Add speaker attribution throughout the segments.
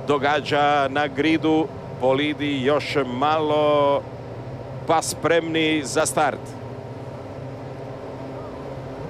Speaker 1: događa na gridu. Bolidi još malo pa spremni za start.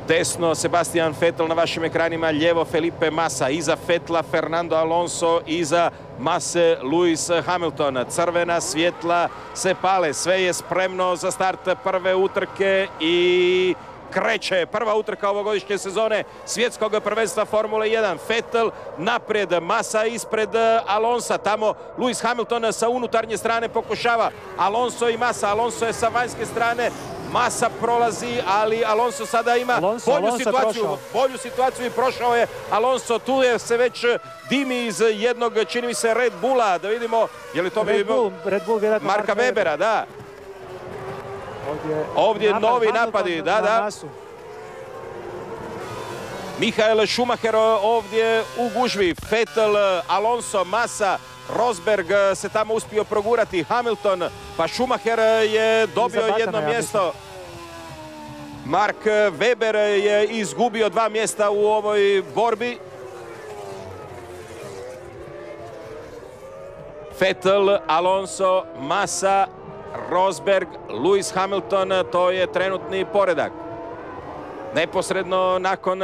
Speaker 1: Desno Sebastian Vettel na vašim ekranima, lijevo Felipe Massa, iza Vettela Fernando Alonso, iza Masse Lewis Hamilton. Crvena svjetla se pale, sve je spremno za start prve utrke i kreće prva utrka ovogodišnje sezone svjetskog prvenstva Formule 1. Vettel naprijed, Massa ispred Alonsa, tamo Lewis Hamilton sa unutarnje strane pokušava. Alonso i Massa, Alonso je sa vanjske strane, Massa prolazi, ali Alonso sada ima bolju situaciju i prošao je Alonso. Tu je se već dimi iz jednog, čini mi se, Red Bulla. Da vidimo, je li to
Speaker 2: Red Bull
Speaker 1: Marka Webera, da. Ovdje novi napadi, da. Michael Schumacher ovdje u gužvi. Vettel, Alonso, Massa, Rosberg se tamo uspio progurati, Hamilton, pa Schumacher je dobio jedno mjesto. Mark Webber je izgubio 2 mjesta u ovoj borbi. Vettel, Alonso, Massa, Rosberg, Lewis Hamilton, to je trenutni poredak. Neposredno nakon